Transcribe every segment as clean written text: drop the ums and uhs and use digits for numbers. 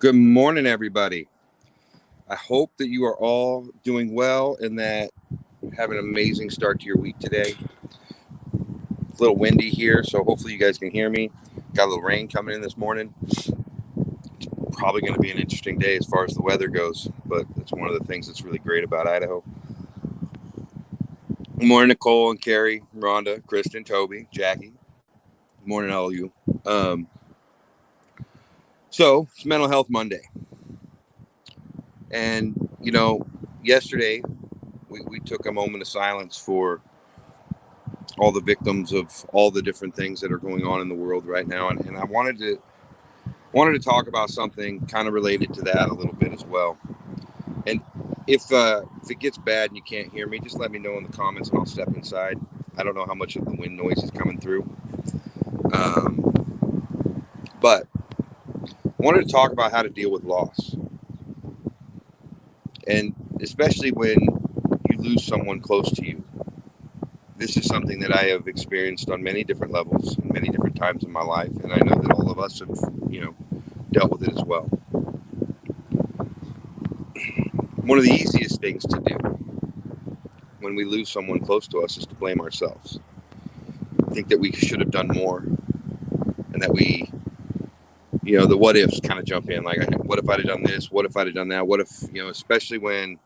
Good morning, everybody. I hope that you are all doing well and that you have an amazing start to your week today. It's a little windy here, so hopefully you guys can hear me. Got a little rain coming in this morning. Probably going to be an interesting day as far as the weather goes, but it's one of the things that's really great about Idaho. Good morning, Nicole and Carrie, Rhonda, Kristen, Toby, Jackie. Good morning, all of you. Um, so it's Mental Health Monday, and yesterday we took a moment of silence for all the victims of all the different things that are going on in the world right now, and I wanted to talk about something kind of related to that a little bit as well. And if it gets bad and you can't hear me, just let me know in the comments and I'll step inside. I don't know how much of the wind noise is coming through, but I wanted to talk about how to deal with loss, and especially when you lose someone close to you. This is something that I have experienced on many different levels and many different times in my life, and I know that all of us have, dealt with it as well. One of the easiest things to do when we lose someone close to us is to blame ourselves. Think that we should have done more, and that the what ifs kind of jump in. Like, what if I'd have done this? What if I'd have done that? What if, especially when,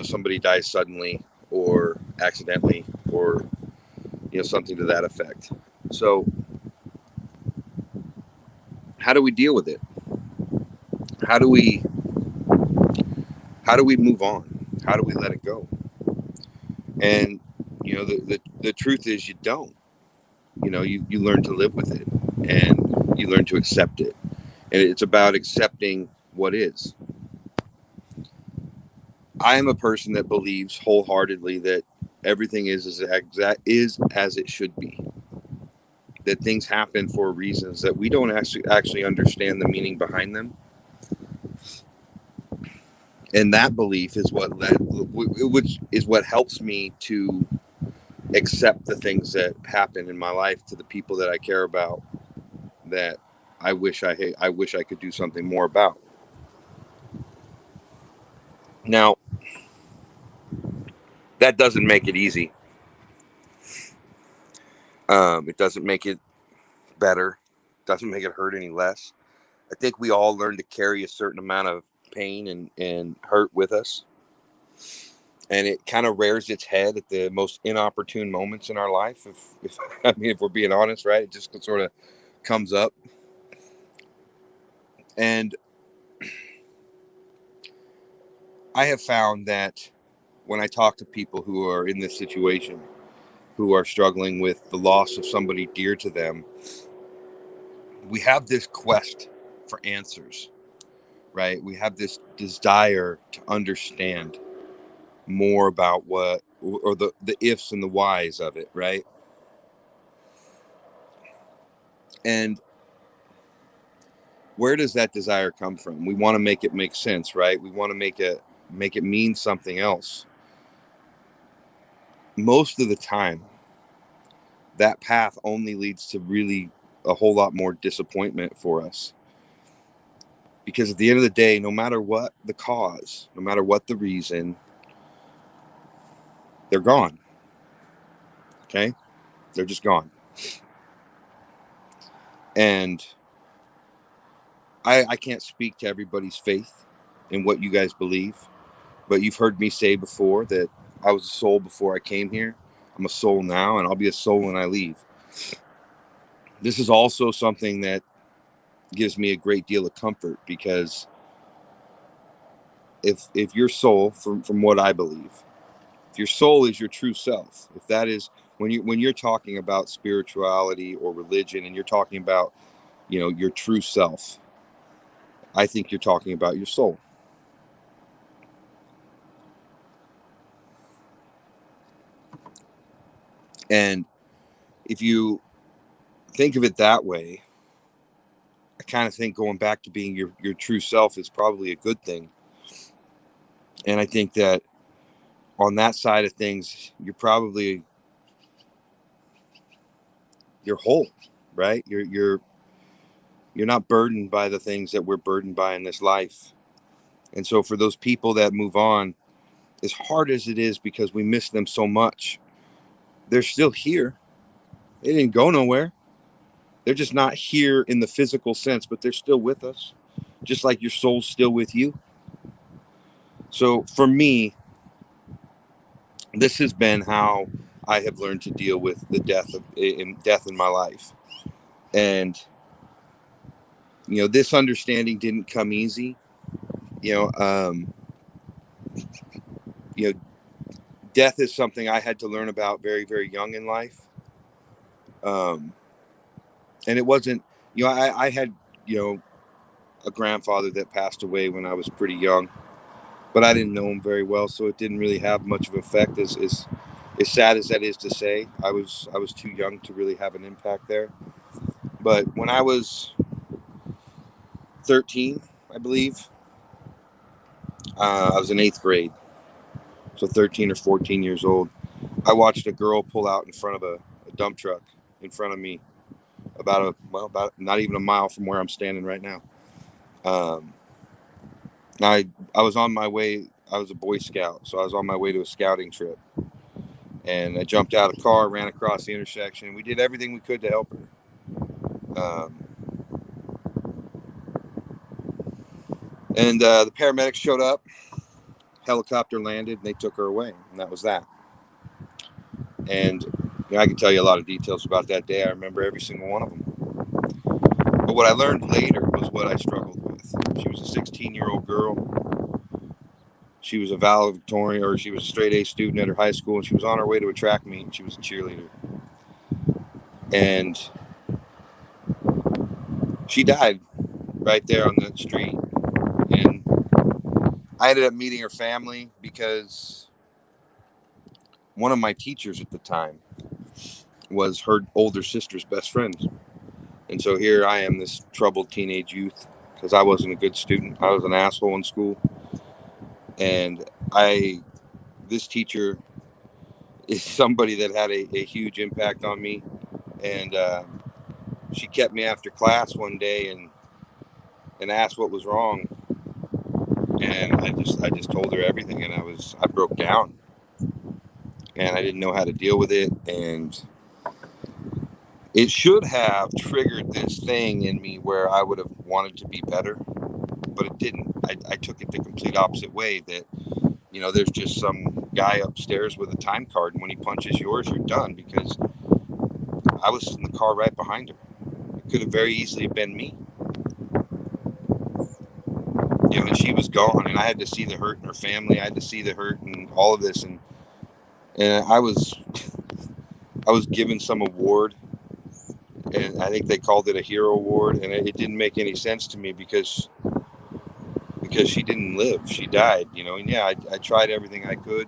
somebody dies suddenly or accidentally or, something to that effect. So, how do we deal with it? How do we, how do we move on? How do we let it go? And, the truth is you don't. You learn to live with it and you learn to accept it. And it's about accepting what is. I am a person that believes wholeheartedly that everything is as it should be. That things happen for reasons that we don't actually understand the meaning behind them. And that belief is which is what helps me to accept the things that happen in my life to the people that I care about, that I wish I could do something more about. Now, that doesn't make it easy. It doesn't make it better. Doesn't make it hurt any less. I think we all learn to carry a certain amount of pain and hurt with us. And it kind of rears its head at the most inopportune moments in our life. If I mean, if we're being honest, right? It just sort of comes up. And I have found that when I talk to people who are in this situation, who are struggling with the loss of somebody dear to them, we have this quest for answers, right? We have this desire to understand more about what, or the ifs and the whys of it, right? And where does that desire come from? We want to make it make sense, right? We want to make it mean something else. Most of the time, that path only leads to really a whole lot more disappointment for us. Because at the end of the day, no matter what the cause, no matter what the reason, they're gone. Okay? They're just gone. And I can't speak to everybody's faith in what you guys believe, but you've heard me say before that I was a soul before I came here. I'm a soul now, and I'll be a soul when I leave. This is also something that gives me a great deal of comfort, because if your soul, from what I believe, if your soul is your true self, if that is when you're talking about spirituality or religion, and you're talking about your true self, I think you're talking about your soul. And if you think of it that way, I kind of think going back to being your true self is probably a good thing. And I think that on that side of things, you're whole, right? You're not burdened by the things that we're burdened by in this life. And so for those people that move on, as hard as it is because we miss them so much, they're still here. They didn't go nowhere. They're just not here in the physical sense, but they're still with us, just like your soul's still with you. So for me, this has been how I have learned to deal with the death in my life. And this understanding didn't come easy. You know, um, you know, death is something I had to learn about very, very young in life. Um, and it wasn't, I had, you know, a grandfather that passed away when I was pretty young, but I didn't know him very well, so it didn't really have much of an effect. As sad as that is to say, I was too young to really have an impact there. But when I was 13, I believe, I was in eighth grade, so 13 or 14 years old. I watched a girl pull out in front of a dump truck in front of me, about not even a mile from where I'm standing right now. Um, I was on my way. I was a Boy Scout, so I was on my way to a scouting trip, and I jumped out of the car, ran across the intersection. We did everything we could to help her. And the paramedics showed up, helicopter landed, and they took her away, and that was that. And I can tell you a lot of details about that day. I remember every single one of them. But what I learned later was what I struggled with. She was a 16-year-old girl. She was a valedictorian, or she was a straight A student at her high school, and she was on her way to a track meet, and she was a cheerleader. And she died right there on that street. And I ended up meeting her family because one of my teachers at the time was her older sister's best friend. And so here I am, this troubled teenage youth, because I wasn't a good student. I was an asshole in school. And this teacher is somebody that had a huge impact on me. And she kept me after class one day and asked what was wrong. And I just told her everything, and I broke down, and I didn't know how to deal with it. And it should have triggered this thing in me where I would have wanted to be better, but it didn't. I took it the complete opposite way, that there's just some guy upstairs with a time card, and when he punches yours, you're done, because I was in the car right behind her. It could have very easily been me. And she was gone, and I had to see the hurt in her family. I had to see the hurt and all of this, and I was given some award, and I think they called it a hero award, and it didn't make any sense to me because she didn't live. She died, and yeah, I tried everything I could.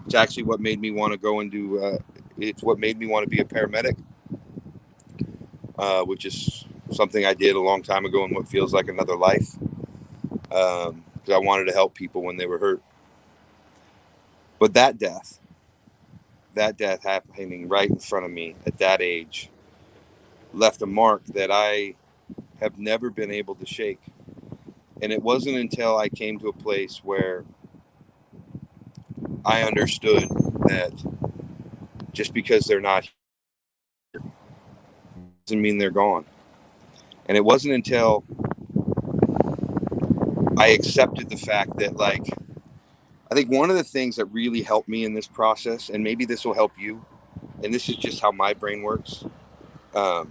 It's actually what made me want to go and do, it's what made me want to be a paramedic, which is something I did a long time ago in what feels like another life, because I wanted to help people when they were hurt. But that death happening right in front of me at that age left a mark that I have never been able to shake. And it wasn't until I came to a place where I understood that just because they're not here doesn't mean they're gone. And it wasn't until I accepted the fact that, like, I think one of the things that really helped me in this process, and maybe this will help you, and this is just how my brain works, I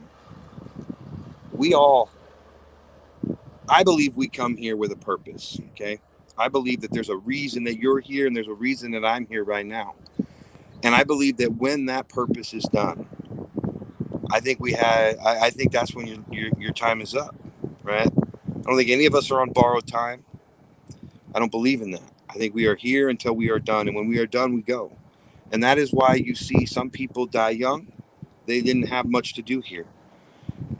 believe we come here with a purpose, okay? I believe that there's a reason that you're here, and there's a reason that I'm here right now. And I believe that when that purpose is done, I think that's when your time is up, right? I don't think any of us are on borrowed time. I don't believe in that. I think we are here until we are done, and when we are done, we go. And that is why you see some people die young. They didn't have much to do here.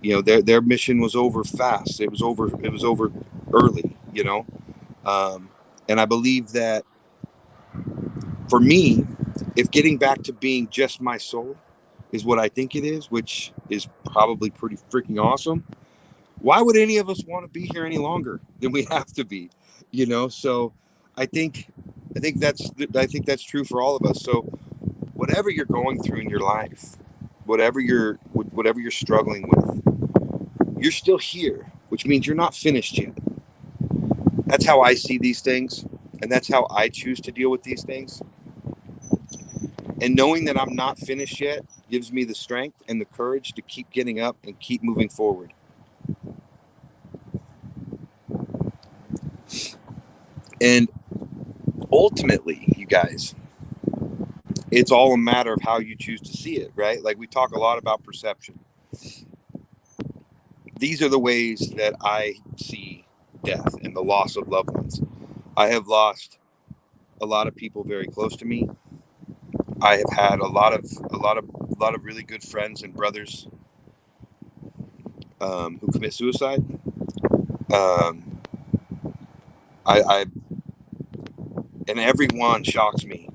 Their mission was over fast. It was over early. And I believe that for me, if getting back to being just my soul is what I think it is, which is probably pretty freaking awesome, why would any of us want to be here any longer than we have to be? So I think that's true for all of us. So whatever you're going through in your life, whatever you're struggling with, you're still here, which means you're not finished yet. That's how I see these things, and that's how I choose to deal with these things. And knowing that I'm not finished yet gives me the strength and the courage to keep getting up and keep moving forward. And ultimately, you guys, it's all a matter of how you choose to see it, right? Like we talk a lot about perception. These are the ways that I see death and the loss of loved ones. I have lost a lot of people very close to me. I have had a lot of really good friends and brothers who commit suicide. Um, I and everyone shocks me,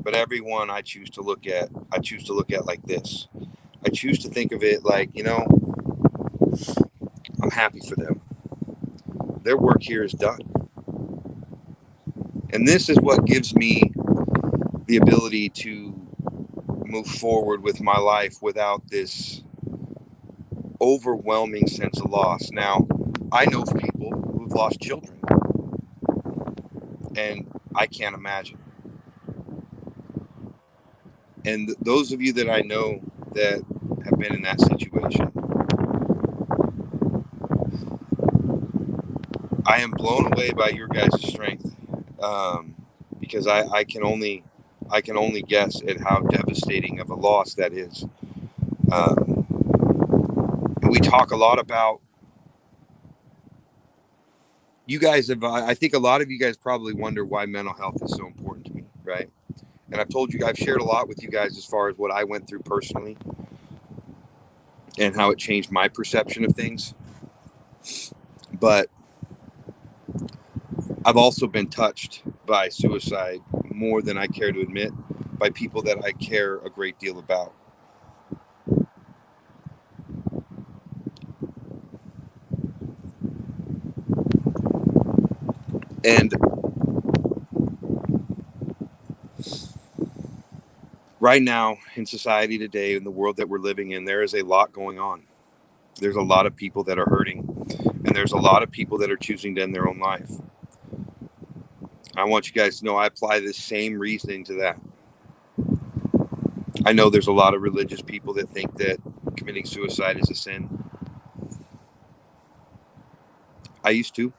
but everyone I choose to look at. I choose to look at like this. I choose to think of it like, I'm happy for them. Their work here is done. And this is what gives me the ability to move forward with my life without this overwhelming sense of loss. Now, I know people who've lost children, and I can't imagine. And those of you that I know that have been in that situation, I am blown away by your guys' strength, because I can only guess at how devastating of a loss that is. And we talk a lot about you guys have. I think a lot of you guys probably wonder why mental health is so important to me, right? And I've shared a lot with you guys as far as what I went through personally and how it changed my perception of things. But I've also been touched by suicide more than I care to admit by people that I care a great deal about. And right now in society today, in the world that we're living in, there is a lot going on. There's a lot of people that are hurting, and there's a lot of people that are choosing to end their own life. I want you guys to know I apply this same reasoning to that. I know there's a lot of religious people that think that committing suicide is a sin. I used to.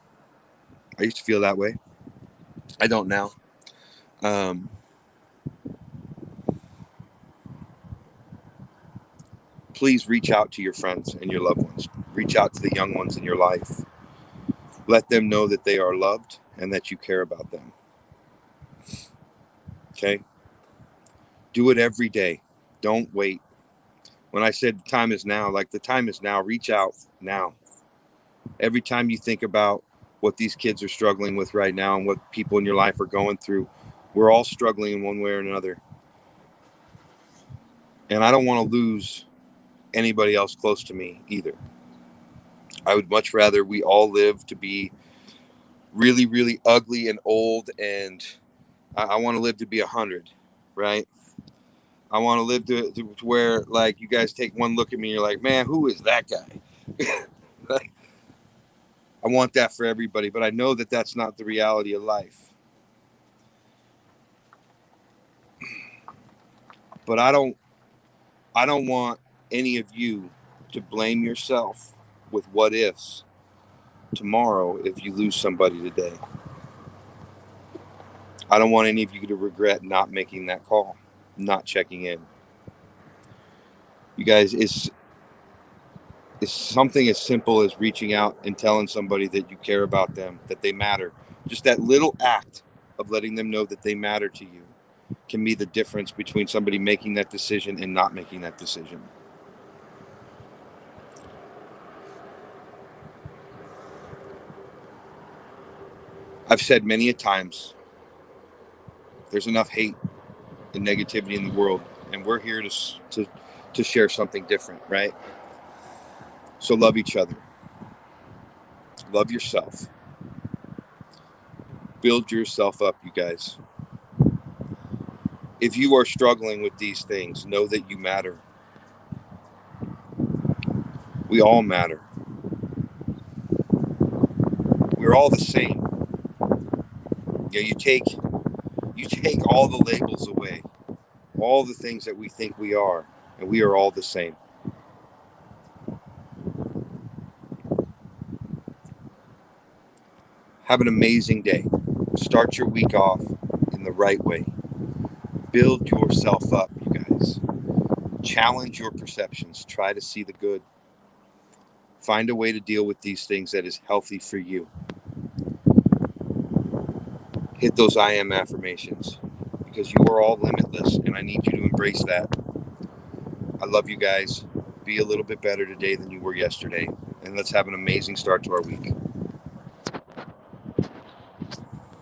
I used to feel that way. I don't now. Um, please reach out to your friends and your loved ones. Reach out to the young ones in your life. Let them know that they are loved and that you care about them. Okay? Do it every day. Don't wait. When I said the time is now, like the time is now, reach out now. Every time you think about what these kids are struggling with right now and what people in your life are going through, we're all struggling in one way or another. And I don't want to lose anybody else close to me either. I would much rather we all live to be really, really ugly and old, and I want to live to be 100, right? I want to live to where, like, you guys take one look at me and you're like, man, who is that guy? I want that for everybody, but I know that that's not the reality of life. But I don't want any of you to blame yourself with what ifs tomorrow if you lose somebody today. I don't want any of you to regret not making that call, not checking in. You guys, it's something as simple as reaching out and telling somebody that you care about them, that they matter. Just that little act of letting them know that they matter to you can be the difference between somebody making that decision and not making that decision. I've said many a times, there's enough hate and negativity in the world, and we're here to share something different, right? So love each other. Love yourself. Build yourself up, you guys. If you are struggling with these things, know that you matter. We all matter. We're all the same. You take all the labels away, all the things that we think we are, and we are all the same. Have an amazing day. Start your week off in the right way. Build yourself up, you guys. Challenge your perceptions. Try to see the good. Find a way to deal with these things that is healthy for you. Hit those I am affirmations, because you are all limitless, and I need you to embrace that. I love you guys. Be a little bit better today than you were yesterday, and let's have an amazing start to our week.